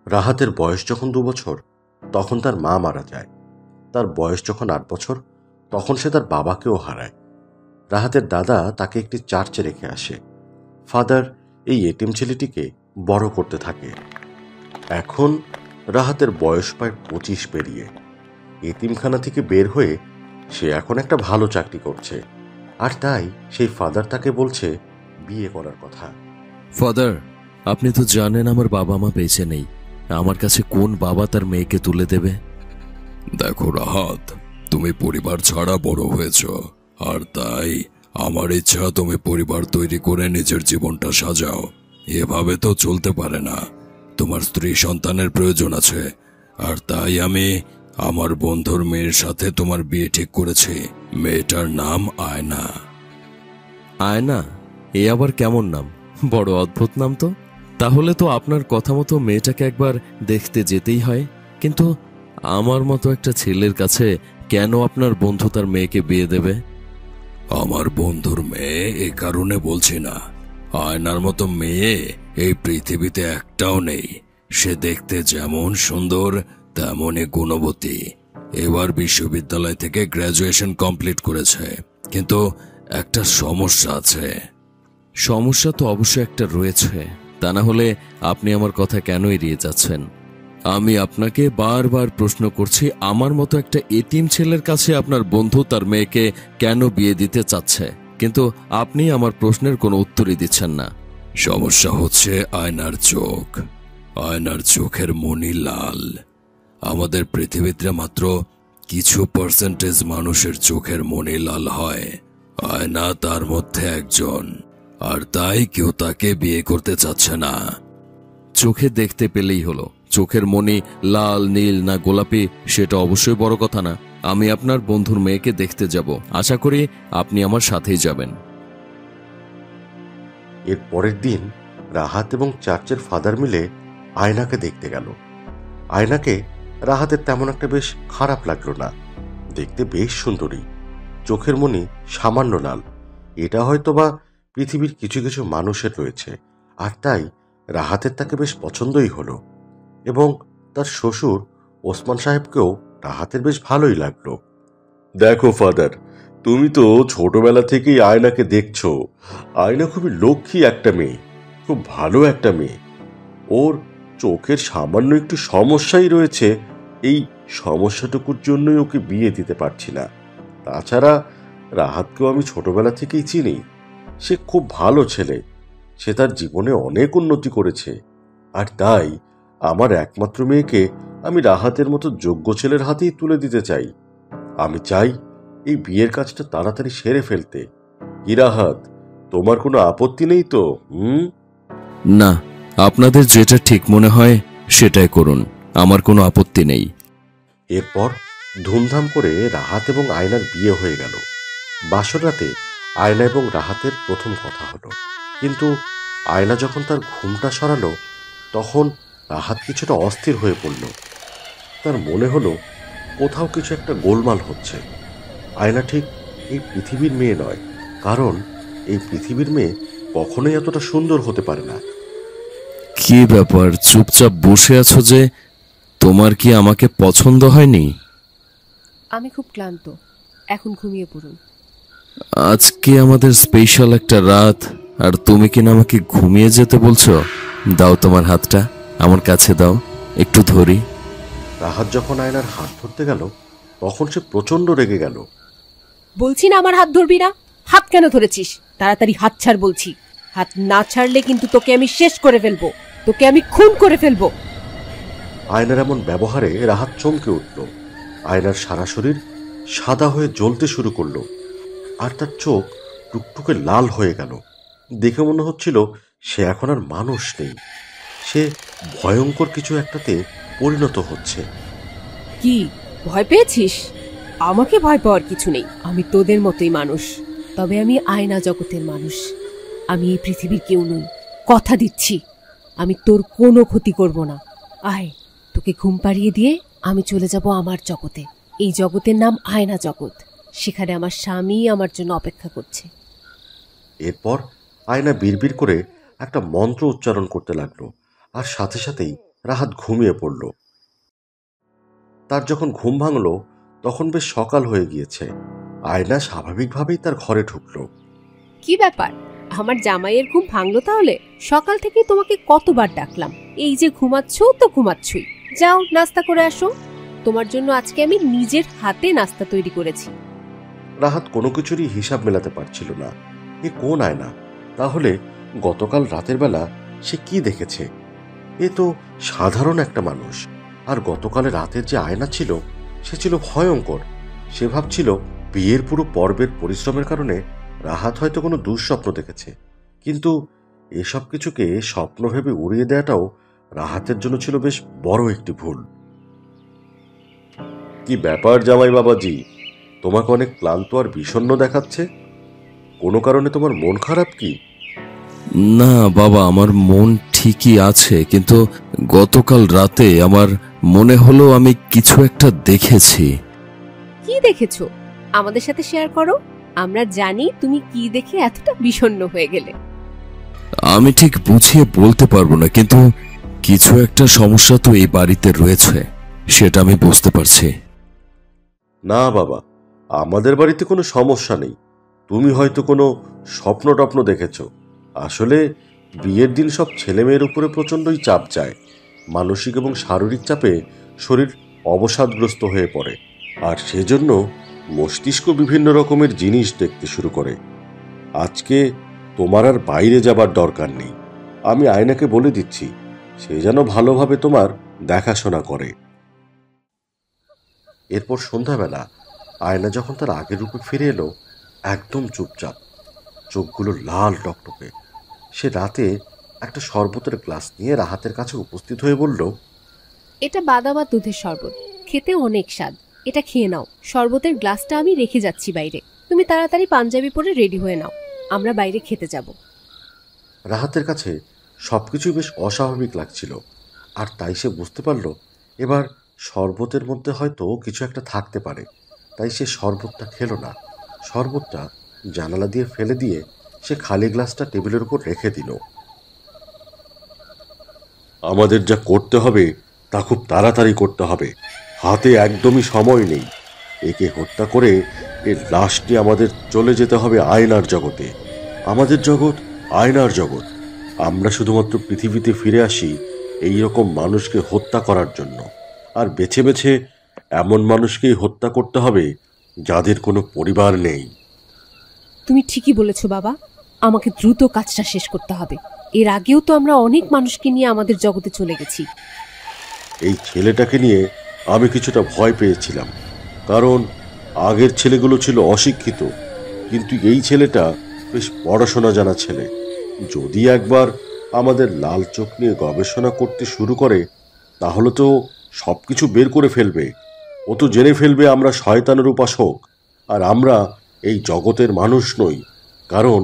রাহাতের বয়স যখন 2 বছর তখন তার মা মারা যায়। তার বয়স যখন 8 বছর তখন সে তার বাবাকেও হারায়। রাহাতের দাদা তাকে একটি চার্চে রেখে আসে। ফাদার এই এতিম ছেলেটিকে বড় করতে থাকে। এখন রাহাতের বয়স প্রায় 25 পেরিয়ে। এতিমখানা থেকে বের হয়ে সে এখন একটা ভালো চাকরি করছে, আর তাই সেই ফাদার তাকে বলছে বিয়ে করার কথা। ফাদার, আপনি তো জানেন আমার বাবা মা বেঁচে নেই। আমার কাছে কোন বাবা তার মেয়েকে তুলে দেবে? দেখো রাহাত, তুমি পরিবার ছাড়া বড় হয়েছ, আর তাই আমার ইচ্ছা তুমি পরিবার তৈরি করে নিজের জীবনটা সাজাও। এভাবে তো চলতে পারে না। তোমার স্ত্রী সন্তানের প্রয়োজন আছে, আর তাই আমি আমার বন্ধুর মেয়ের সাথে তোমার বিয়ে ঠিক করেছি। মেয়েটার নাম আয়না। আয়না? এ আবার কেমন নাম? বড় অদ্ভুত নাম তো। তাহলে তো আপনার কথা মতো মেয়েটাকে একবার দেখতে যেতেই হয়। কিন্তু আমার মতো একটা ছেলের কাছে কেন আপনার বন্ধু তার মেয়েকে বিয়ে দেবে? আমার বন্ধুর মেয়ে এ কারণে বলছি না। আয়নার মতো মেয়ে এই পৃথিবীতে একটাও নেই। সে দেখতে যেমন সুন্দর তেমনই গুণবতী। এবার বিশ্ববিদ্যালয় থেকে গ্র্যাজুয়েশন কমপ্লিট করেছে, কিন্তু একটা সমস্যা আছে। সমস্যা তো অবশ্যই একটা রয়েছে, তা না হলে আপনি আমার কথা কেন এড়িয়ে যাচ্ছেন? আমি আপনাকে বারবার প্রশ্ন করছি, আমার মতো একটা এতিম ছেলের কাছে আপনার বন্ধু তার মেয়েকে কেন বিয়ে দিতে চাচ্ছে, কিন্তু আপনি আমার প্রশ্নের কোনো উত্তরই দিচ্ছেন না। সমস্যা হচ্ছে আয়নার চোখ। আয়নার চোখের মনি লাল। আমাদের পৃথিবীতে মাত্র কিছু পার্সেন্টেজ মানুষের চোখের মনি লাল হয়। আয়না তার মধ্যে একজন, আর তাই কেউ তাকে বিয়ে করতে চাচ্ছে না। চোখে দেখতে পেলেই হলো। চোখের মনি লাল, নীল না গোলাপি সেটা অবশ্যই বড় কথা না। আমি আপনার বন্ধুর মেয়েকে দেখতে যাব, আশা করি আপনি আমার সাথেই যাবেন। এর পরের দিন রাহাত এবং চার্চের ফাদার মিলে আয়নাকে দেখতে গেল। আয়নাকে রাহাতের তেমন একটা বেশ খারাপ লাগলো না। দেখতে বেশ সুন্দরী, চোখের মনি সামান্য লাল। এটা হয়তোবা পৃথিবীর কিছু কিছু মানুষের রয়েছে, আর তাই রাহাতের তাকে বেশ পছন্দই হলো। এবং তার শ্বশুর ওসমান সাহেবকেও রাহাতের বেশ ভালোই লাগলো। দেখো ফাদার, তুমি তো ছোটবেলা থেকেই আয়নাকে দেখছো। আয়না খুবই লক্ষ্মী একটা মেয়ে, খুব ভালো একটা মেয়ে। ওর চোখের সামান্য একটু সমস্যাই রয়েছে। এই সমস্যাটুকুর জন্যই ওকে বিয়ে দিতে পারছি না। তাছাড়া রাহাতকেও আমি ছোটবেলা থেকেই চিনি। সে খুব ভালো ছেলে, সে তার জীবনে অনেক উন্নতি করেছে, আর তাই আমার একমাত্র মেয়েকে আমি রাহাতের মতো যোগ্য ছেলের হাতেই তুলে দিতে চাই। আমি চাই এই বিয়ের কাজটা তাড়াতাড়ি সেরে ফেলতে। কি রাহাত, তোমার কোনো আপত্তি নেই তো? না, আপনাদের যেটা ঠিক মনে হয় সেটাই করুন, আমার কোনো আপত্তি নেই। এরপর ধুমধাম করে রাহাত এবং আয়নার বিয়ে হয়ে গেল। বাসর রাতে আয়না এবং রাহাতের প্রথম কথা হলো, কিন্তু আয়না যখন তার ঘুমটা সরালো তখন রাহাত কিছুটা অস্থির হয়ে পড়ল। তার মনে হলো কোথাও কিছু একটা গোলমাল হচ্ছে। আয়না ঠিক এই পৃথিবীর মেয়ে নয়, কারণ এই পৃথিবীর মেয়ে কখনোই এতটা সুন্দর হতে পারে না। কি ব্যাপার, চুপচাপ বসে আছো যে? তোমার কি আমাকে পছন্দ হয়নি? আমি খুব ক্লান্ত, এখন ঘুমিয়ে পড়ুন। আজকে আমাদের স্পেশাল একটা রাত, আর তুমি কিনা আমাকে ঘুমিয়ে যেতে বলছো? দাও তোমার হাতটা, আমার কাছে দাও, একটু ধরি। রাহাত যখন আয়নার হাত ধরতে গেল তখন সে প্রচন্ড রেগে গেল। বলছি না আমার হাত ধরবি না? হাত কেন ধরেছিস? তাড়াতাড়ি হাত ছাড় বলছি। হাত না ছাড়লে কিন্তু তোকে আমি শেষ করে ফেলবো, তোকে আমি খুন করে ফেলবো। আয়নার এমন ব্যবহারে রাহাত চমকে উঠল। আয়নার সারা শরীর সাদা হয়ে জ্বলতে শুরু করলো, আর তার চোখ টুকটুকে লাল হয়ে গেল। দেখে মনে হচ্ছিল সে এখন আর মানুষ নেই, সে ভয়ঙ্কর কিছু একটাতে পরিণত হচ্ছে। কি ভয় পেয়েছিস? আমাকে ভয় পাওয়ার কিছু নেই, আমি তোদের মতোই মানুষ, তবে আমি আয়না জগতের মানুষ। আমি এই পৃথিবীর কেউ নই, কথা দিচ্ছি। আমি তোর কোনো ক্ষতি করব না। আয়, তোকে ঘুম পাড়িয়ে দিয়ে আমি চলে যাব আমার জগতে। এই জগতের নাম আয়না জগৎ। সেখানে আমার স্বামী আমার জন্য অপেক্ষা করছে। এরপর আয়না বিড়বিড় করে একটা মন্ত্র উচ্চারণ করতে লাগলো, আর সাথে সাথেই রাহাত ঘুমিয়ে পড়ল। তার যখন ঘুম ভাঙল তখন বেশ সকাল হয়ে গিয়েছে। আয়না স্বাভাবিকভাবেই তার ঘরে ঢুকলো। কি ব্যাপার, আমার জামাইয়ের ঘুম ভাঙলো তাহলে? সকাল থেকে তোমাকে কতবার ডাকলাম, এই যে ঘুমাচ্ছ তো ঘুমাচ্ছই। যাও নাস্তা করে আসো, তোমার জন্য আজকে আমি নিজের হাতে নাস্তা তৈরি করেছি। রাহাত কোনো কিছুরই হিসাব মেলাতে পারছিল না। এ কোন আয়না? তাহলে গতকাল রাতের বেলা সে কি দেখেছে? এ তো সাধারণ একটা মানুষ। আর গতকালে রাতের যে আয়না ছিল সে ছিল ভয়ঙ্কর। সে ভাবছিল বিয়ের পুরো পর্বের পরিশ্রমের কারণে রাহাত হয়তো কোনো দুঃস্বপ্ন দেখেছে। কিন্তু এসব কিছুকে স্বপ্ন ভেবে উড়িয়ে দেওয়াটাও রাহাতের জন্য ছিল বেশ বড় একটি ভুল। কি ব্যাপার জামাই বাবাজি, তোমাকে অনেক ক্লান্ত আর বিষণ্ণ দেখাচ্ছে। কোনো কারণে তোমার মন খারাপ কি? না বাবা, আমার মন ঠিকই আছে, কিন্তু গতকাল রাতে আমার মনে হলো আমি কিছু একটা দেখেছি। কি দেখেছো আমাদের সাথে শেয়ার করো, আমরা জানি তুমি কি দেখে এতটা বিষণ্ণ হয়ে গেলে। আমি ঠিক বুঝিয়ে বলতে পারবো না, কিন্তু কিছু একটা সমস্যা তো এই বাড়িতে রয়েছে, সেটা আমি বুঝতে পারছি। না বাবা, আমাদের বাড়িতে কোনো সমস্যা নেই। তুমি হয়তো কোনো স্বপ্ন টপ্ন দেখেছ। আসলে বিয়ের দিন সব ছেলে মেয়ের উপরে প্রচণ্ডই চাপ যায়। মানসিক এবং শারীরিক চাপে শরীর অবসাদগ্রস্ত হয়ে পড়ে, আর সেজন্য মস্তিষ্ক বিভিন্ন রকমের জিনিস দেখতে শুরু করে। আজকে তোমার আর বাইরে যাবার দরকার নেই। আমি আয়নাকে বলে দিচ্ছি, সে যেন ভালোভাবে তোমার দেখাশোনা করে। এরপর সন্ধ্যাবেলা আয়না যখন তার আগের রূপে ফিরে এলো, একদম চুপচাপ, চোখগুলো লাল টকটকে। সে রাতে একটা শরবতের গ্লাস নিয়ে রাহাতের কাছে উপস্থিত হয়ে বলল, এটা বাদাম আর দুধের শরবত, খেতে অনেক স্বাদ, এটা খেয়ে নাও। শরবতের গ্লাসটা আমি রেখে যাচ্ছি বাইরে, তুমি তাড়াতাড়ি পাঞ্জাবি পরে রেডি হয়ে নাও, আমরা বাইরে খেতে যাব। রাহাতের কাছে সবকিছু বেশ অস্বাভাবিক লাগছিল, আর তাই সে বুঝতে পারল এবার শরবতের মধ্যে হয়তো কিছু একটা থাকতে পারে। তাই সে শরবতটা খেলো না। শরবতটা জানালা দিয়ে ফেলে দিয়ে সে খালি গ্লাসটা টেবিলের উপর রেখে দিল। আমাদের যা করতে হবে তা খুব তাড়াতাড়ি করতে হবে, হাতে একদমই সময় নেই। একে হত্যা করে এর লাশটি আমাদের চলে যেতে হবে আয়নার জগতে। আমাদের জগৎ আয়নার জগৎ। আমরা শুধুমাত্র পৃথিবীতে ফিরে আসি এই রকম মানুষকে হত্যা করার জন্য, আর বেছে বেছে এমন মানুষকেই হত্যা করতে হবে যাদের কোনো পরিবার নেই। তুমি ঠিকই বলেছো বাবা, আমাকে দ্রুত কাজটা শেষ করতে হবে। এর আগেও তো আমরা অনেক মানুষকে নিয়ে আমাদের জগতে চলে গেছি। এই ছেলেটাকে নিয়ে আমি কিছুটা ভয় পেয়েছিলাম, কারণ আগের ছেলেগুলো ছিল অশিক্ষিত, কিন্তু এই ছেলেটা বেশ পড়াশোনা জানা ছেলে। যদি একবার আমাদের লাল চোখ নিয়ে গবেষণা করতে শুরু করে তাহলে তো সব কিছু বের করে ফেলবে। ও তো জেনে ফেলবে আমরা শয়তানের উপাসক, আর আমরা এই জগতের মানুষ নই, কারণ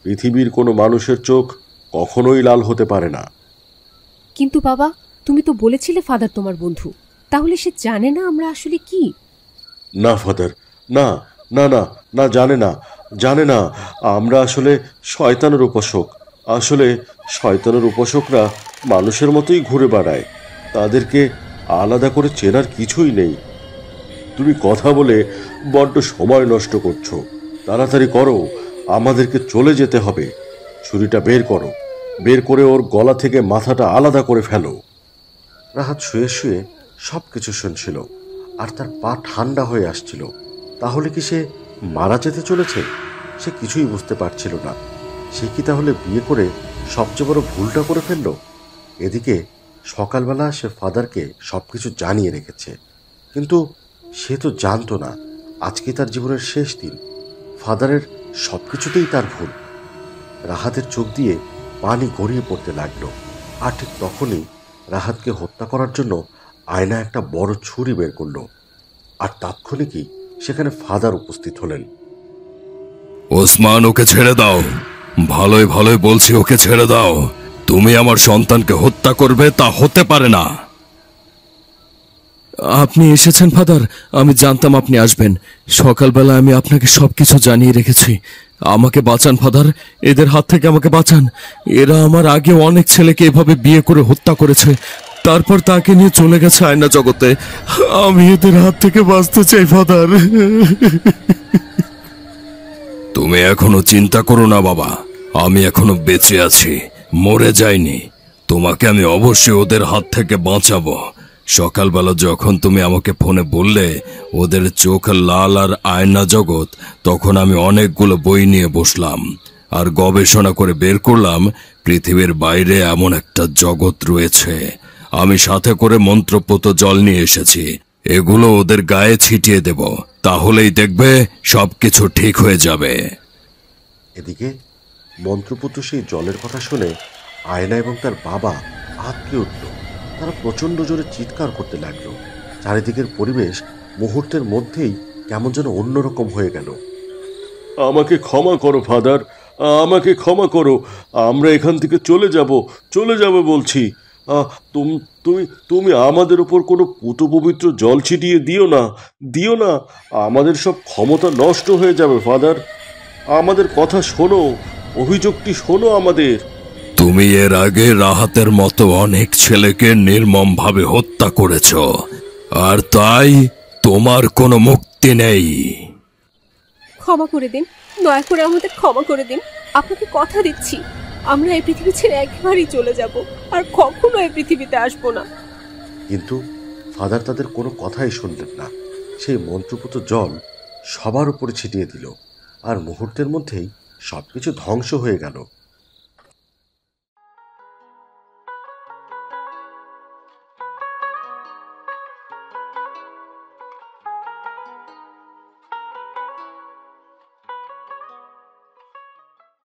পৃথিবীর কোনো মানুষের চোখ কখনোই লাল হতে পারে না। কিন্তু বাবা, তুমি তো বলেছিলে ফাদার তোমার বন্ধু, তাহলে সে জানে না আমরা আসলে কি? না ফাদার, না না না না, জানে না, জানে না। আমরা আসলে শয়তানের উপাসক। আসলে শয়তানের উপাসকরা মানুষের মতোই ঘুরে বেড়ায়, তাদেরকে আলাদা করে চেনার কিছুই নেই। তুমি কথা বলে বড্ড সময় নষ্ট করছো। তাড়াতাড়ি করো, আমাদেরকে চলে যেতে হবে। ছুরিটা বের করো, বের করে ওর গলা থেকে মাথাটা আলাদা করে ফেলো। রাহাত শুয়ে শুয়ে সব কিছু শুনছিল, আর তার পা ঠান্ডা হয়ে আসছিল। তাহলে কি সে মারা যেতে চলেছে? সে কিছুই বুঝতে পারছিল না। সে কি তাহলে বিয়ে করে সবচেয়ে বড় ভুলটা করে ফেলল? এদিকে সকালবেলা সে ফাদারকে সবকিছু জানিয়ে রেখেছে, কিন্তু সে তো জানতো না আজকে তার জীবনের শেষ দিন। ফাদারের সবকিছুতেই তার ভুল। রাহাতের চোখ দিয়ে পানি গড়িয়ে পড়তে লাগলো, আর ঠিক তখনই রাহাতকে হত্যা করার জন্য আয়না একটা বড় ছুরি বের করলো, আর তাৎক্ষণিকই সেখানে ফাদার উপস্থিত হলেন। ওসমান, ওকে ছেড়ে দাও। ভালোই ভালোই বলছি, ওকে ছেড়ে দাও। তুমি আমার সন্তানকে হত্যা করবে তা হতে পারে না। আপনি এসেছেন ফাদার, আমি জানতাম আপনি আসবেন। সকালবেলা আমি আপনাকে সবকিছু জানিয়ে রেখেছি। আমাকে বাঁচান ফাদার, এদের হাত থেকে আমাকে বাঁচান। এরা আমার আগে অনেক ছেলেকে এভাবে বিয়ে করে হত্যা করেছে। তারপর তাকে নিয়ে চলে গেছে আয়না জগতে। আমি এদের হাত থেকে বাঁচতে চাই ফাদার। তুমি এখনো চিন্তা করো না বাবা, আমি এখনো বেঁচে আছি, মরে যাইনি। তোমাকে আমি অবশ্যই ওদের হাত থেকে বাঁচাবো। সকালবেলা যখন তুমি আমাকে ফোনে বললে ওদের চোখ লাল আর আয়না জগৎ, তখন আমি অনেকগুলো বই নিয়ে বসলাম আর গবেষণা করে বের করলাম পৃথিবীর বাইরে এমন একটা জগৎ রয়েছে। আমি সাথে করে মন্ত্রপুত জল নিয়ে এসেছি, এগুলো ওদের গায়ে ছিটিয়ে দেব, তাহলেই দেখবে সবকিছু ঠিক হয়ে যাবে। এদিকে মন্ত্রপুত্র সেই জলের কথা শুনে আয়না এবং তার বাবা আঁতকে উঠল। তারা প্রচণ্ড জোরে চিৎকার করতে লাগলো। চারিদিকের পরিবেশ মুহূর্তের মধ্যেই কেমন যেন অন্যরকম হয়ে গেল। আমাকে ক্ষমা করো ফাদার, আমাকে ক্ষমা করো। আমরা এখান থেকে চলে যাব বলছি। তুমি তুমি তুমি আমাদের উপর কোনো পুতপবিত্র জল ছিটিয়ে দিও না। আমাদের সব ক্ষমতা নষ্ট হয়ে যাবে ফাদার। আমাদের কথা শোনো, অভিযোগটি শোনো আমাদের। তুমি এর আগে রাহাতের মতো অনেক ছেলেকে নির্মমভাবে হত্যা করেছ, আর তাই তোমার কোনো মুক্তি নেই। ক্ষমা করে দিন, দয়া করে আমাদের ক্ষমা করে দিন। আপনাকে কথা দিচ্ছি, আমরা এই পৃথিবী ছেড়ে একেবারেই চলে যাব, আর কখনো এই পৃথিবীতে আসবো না। কিন্তু ফাদার তাদের কোনো কথাই শুনলেন না। সেই মন্ত্রপুত জল সবার উপরে ছিটিয়ে দিল, আর মুহূর্তের মধ্যেই সবকিছু ধ্বংস হয়ে গেল।